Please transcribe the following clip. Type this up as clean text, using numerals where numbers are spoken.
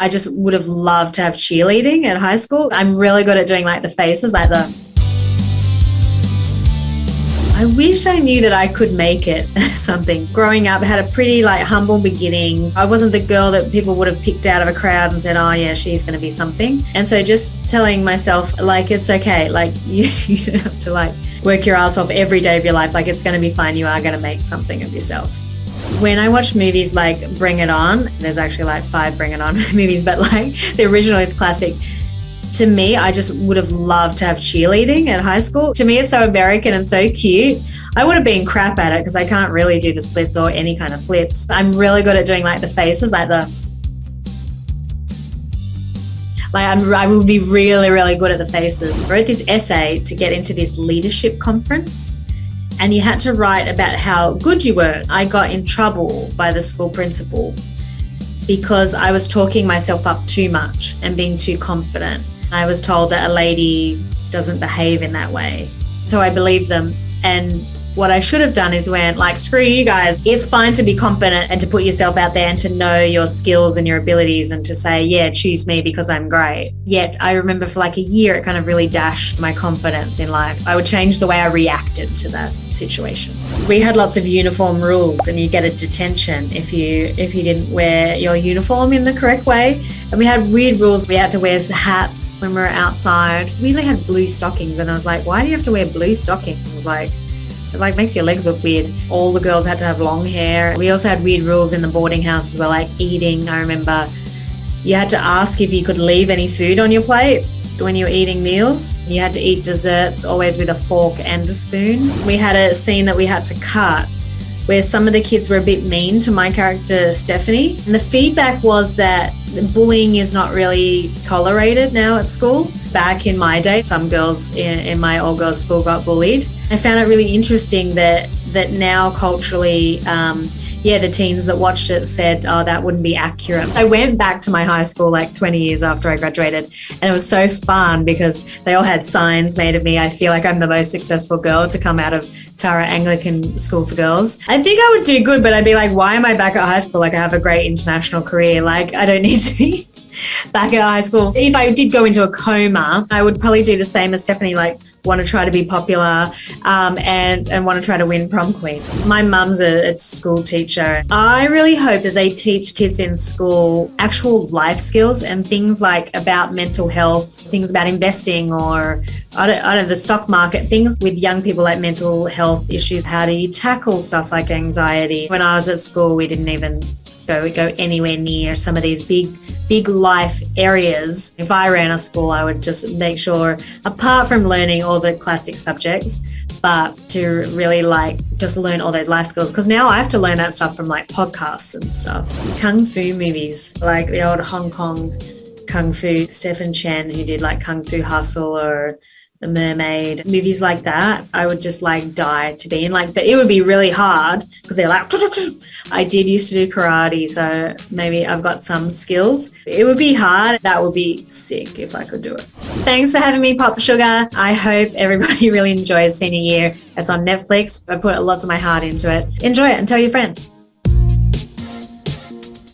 I just would have loved to have cheerleading at high school. I'm really good at doing like the faces, like the... I wish I knew that I could make it something. Growing up, I had a pretty like humble beginning. I wasn't the girl that people would have picked out of a crowd and said, oh yeah, she's going to be something. And so just telling myself like, it's okay. Like you don't have to like work your ass off every day of your life. Like it's going to be fine. You are going to make something of yourself. When I watch movies like Bring It On, there's actually like 5 Bring It On movies, but like the original is classic. To me, I just would have loved to have cheerleading at high school. To me, it's so American and so cute. I would have been crap at it because I can't really do the splits or any kind of flips. I'm really good at doing like the faces, like the... I would be really, really good at the faces. I wrote this essay to get into this leadership conference. And you had to write about how good you were. I got in trouble by the school principal because I was talking myself up too much and being too confident. I was told that a lady doesn't behave in that way. So I believed them. And what I should have done is went like, screw you guys. It's fine to be confident and to put yourself out there and to know your skills and your abilities and to say, yeah, choose me because I'm great. Yet I remember for like a year, it kind of really dashed my confidence in life. I would change the way I reacted to that situation. We had lots of uniform rules and you get a detention if you didn't wear your uniform in the correct way. And we had weird rules. We had to wear hats when we were outside. We only had blue stockings and I was like, why do you have to wear blue stockings? I was like, it like makes your legs look weird. All the girls had to have long hair. We also had weird rules in the boarding house as well, like eating. I remember you had to ask if you could leave any food on your plate when you were eating meals. You had to eat desserts always with a fork and a spoon. We had a scene that we had to cut where some of the kids were a bit mean to my character, Stephanie. And the feedback was that bullying is not really tolerated now at school. Back in my day, some girls in my all-girls school got bullied. I found it really interesting that now culturally, the teens that watched it said, oh, that wouldn't be accurate. I went back to my high school like 20 years after I graduated and it was so fun because they all had signs made of me. I feel like I'm the most successful girl to come out of Tara Anglican School for Girls. I think I would do good, but I'd be like, why am I back at high school? Like I have a great international career. Like I don't need to be back at high school. If I did go into a coma, I would probably do the same as Stephanie, like want to try to be popular and want to try to win prom queen. My mum's a school teacher. I really hope that they teach kids in school actual life skills and things like about mental health, things about investing or I don't know, the stock market, things with young people like mental health issues. How do you tackle stuff like anxiety? When I was at school, we didn't even go anywhere near some of these big life areas. If I ran a school, I would just make sure, apart from learning all the classic subjects, but to really like just learn all those life skills. Because now I have to learn that stuff from like podcasts and stuff. Kung Fu movies, like the old Hong Kong Kung Fu, Stephen Chen, who did like Kung Fu Hustle or The Mermaid, movies like that, I would just like die to be in. Like, but it would be really hard because they're like, I did used to do karate, so maybe I've got some skills. It would be hard. That would be sick if I could do it. Thanks for having me, Popsugar. I hope everybody really enjoys senior year. It's on Netflix. I put lots of my heart into it. Enjoy it and tell your friends.